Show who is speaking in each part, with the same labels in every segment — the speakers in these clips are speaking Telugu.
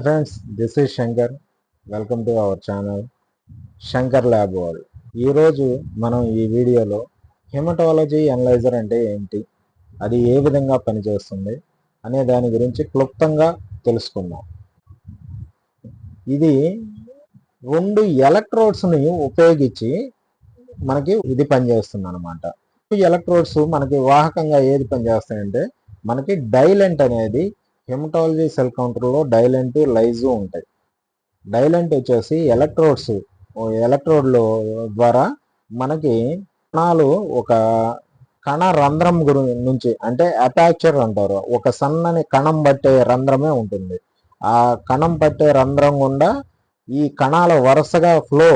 Speaker 1: Friends, this is Shankar. Welcome to our channel Shankar Lab World. ఈరోజు మనం ఈ వీడియోలో హెమటాలజీ అనలైజర్ అంటే ఏంటి, అది ఏ విధంగా పనిచేస్తుంది అనే దాని గురించి క్లుప్తంగా తెలుసుకుందాం. ఇది 2 ఎలక్ట్రోడ్స్ని ఉపయోగించి మనకి ఇది పనిచేస్తుంది అనమాట. ఎలక్ట్రోడ్స్ మనకి వాహకంగా ఏది పనిచేస్తాయంటే, మనకి డైలెంట్ అనేది హెమటాలజీ సెల్ కౌంటర్లో డైలెంట్ లైజు ఉంటాయి. డైలెంట్ వచ్చేసి ఎలక్ట్రోడ్లో ద్వారా మనకి కణాలు ఒక కణ రంధ్రం నుంచి, అంటే అపాక్చర్ అంటారు, ఒక సన్నని కణం పట్టే రంధ్రమే ఉంటుంది. ఆ కణం పట్టే రంధ్రం గుండా ఈ కణాలు వరుసగా ఫ్లో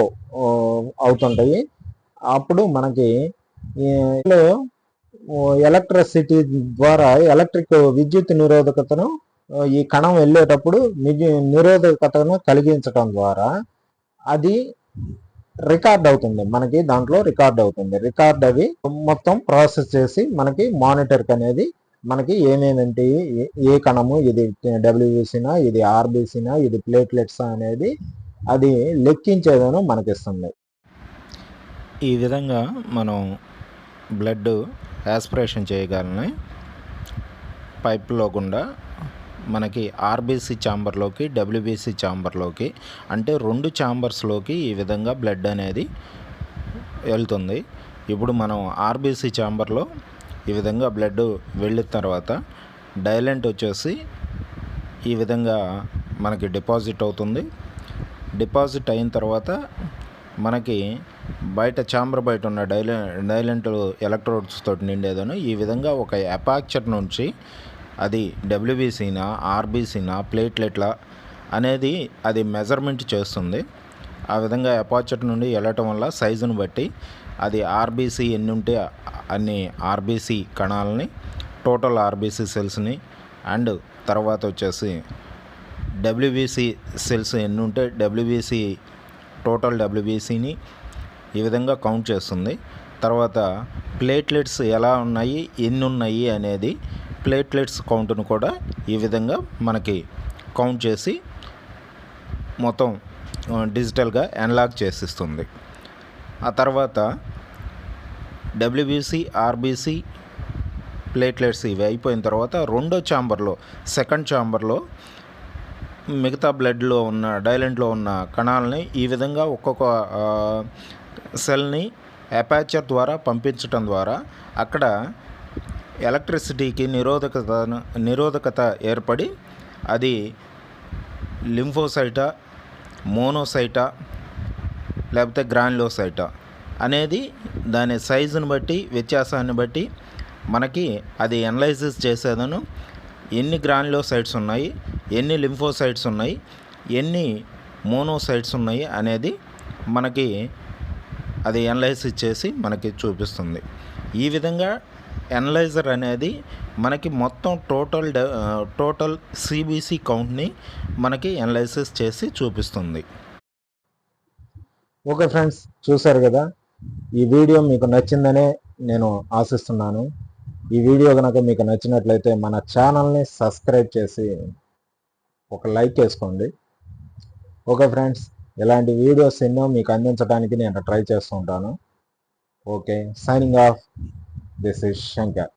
Speaker 1: అవుతుంటాయి. అప్పుడు మనకి ఎలక్ట్రిసిటీ ద్వారా ఎలక్ట్రిక్ విద్యుత్ నిరోధకతను ఈ కణం వెళ్ళేటప్పుడు నిరోధకతను కలిగించడం ద్వారా అది రికార్డ్ అవుతుంది, మనకి దాంట్లో రికార్డ్ అవుతుంది. రికార్డ్ అవి మొత్తం ప్రాసెస్ చేసి మనకి మానిటర్కి అనేది మనకి ఏమేమిటి, ఏ కణము, ఇది డబ్ల్యూబీసీనా, ఇది ఆర్బీసీనా, ఇది ప్లేట్లెట్స్ అనేది అది లెక్కించేదను మనకిస్తుంది.
Speaker 2: ఈ విధంగా మనం బ్లడ్ యాస్పిరేషన్ చేయగలని పైప్లో గుండా మనకి ఆర్బీసీ ఛాంబర్లోకి, డబ్ల్యూబీసీ ఛాంబర్లోకి, అంటే 2 ఛాంబర్స్లోకి ఈ విధంగా బ్లడ్ అనేది వెళ్తుంది. ఇప్పుడు మనం ఆర్బీసీ ఛాంబర్లో ఈ విధంగా బ్లడ్ వెళ్ళిన తర్వాత డైలెంట్ వచ్చేసి ఈ విధంగా మనకి డిపాజిట్ అవుతుంది. డిపాజిట్ అయిన తర్వాత మనకి బయట ఛాంబర్ బయట ఉన్న డైలెంట్ ఎలక్ట్రోడ్స్ తోటి నిండేదను ఈ విధంగా ఒక అపాక్చర్ నుంచి అది డబ్ల్యూబీసీనా, ఆర్బీసీనా, ప్లేట్లెట్లా అనేది అది మెజర్మెంట్ చేస్తుంది. ఆ విధంగా అపాక్చర్ నుండి వెళ్ళటం వల్ల సైజును బట్టి అది ఆర్బీసీ ఎన్ని ఉంటే అన్ని ఆర్బీసీ కణాలని, టోటల్ ఆర్బీసీ సెల్స్ని, అండ్ తర్వాత వచ్చేసి డబ్ల్యూబీసీ సెల్స్ ఎన్ని ఉంటే టోటల్ డబ్ల్యూబీసీని ఈ విధంగా కౌంట్ చేస్తుంది. తర్వాత ప్లేట్లెట్స్ ఎలా ఉన్నాయి, ఎన్ని ఉన్నాయి అనేది ప్లేట్లెట్స్ కౌంట్ను కూడా ఈ విధంగా మనకి కౌంట్ చేసి మొత్తం డిజిటల్గా అనలాగ్ చేసిస్తుంది. ఆ తర్వాత డబ్ల్యూబీసీ, ఆర్బీసీ, ప్లేట్లెట్స్ ఇవి అయిపోయిన తర్వాత రెండో ఛాంబర్లో, సెకండ్ ఛాంబర్లో మిగతా బ్లడ్లో ఉన్న డైలెంట్లో ఉన్న కణాలని ఈ విధంగా ఒక్కొక్క సెల్ని అపాచర్ ద్వారా పంపించటం ద్వారా అక్కడ ఎలక్ట్రిసిటీకి నిరోధకత ఏర్పడి అది లింఫోసైటా, మోనోసైటా లేకపోతే గ్రాన్యులోసైటా అనేది దాని సైజుని బట్టి, వ్యత్యాసాన్ని బట్టి మనకి అది అనలైసిస్ చేసేదను ఎన్ని గ్రాన్యులోసైట్స్ ఉన్నాయి, ఎన్ని లింఫోసైట్స్ ఉన్నాయి, ఎన్ని మోనోసైట్స్ ఉన్నాయి అనేది మనకి అది అనలైసిస్ చేసి మనకి చూపిస్తుంది. ఈ విధంగా అనలైజర్ అనేది మనకి మొత్తం టోటల్ సిబిసి కౌంట్ని మనకి అనలైసిస్ చేసి చూపిస్తుంది.
Speaker 1: ఓకే ఫ్రెండ్స్, చూసారు కదా, ఈ వీడియో మీకు నచ్చిందనే నేను ఆశిస్తున్నాను. ఈ వీడియో కనుక మీకు నచ్చినట్లయితే మన ఛానల్ని సబ్స్క్రైబ్ చేసి ఒక లైక్ వేసుకోండి. ఓకే ఫ్రెండ్స్, ఇలాంటి వీడియోస్ ఎన్నో మీకు అందించడానికి నేను ట్రై చేస్తూ ఉంటాను. Okay, signing off. This is Shankar.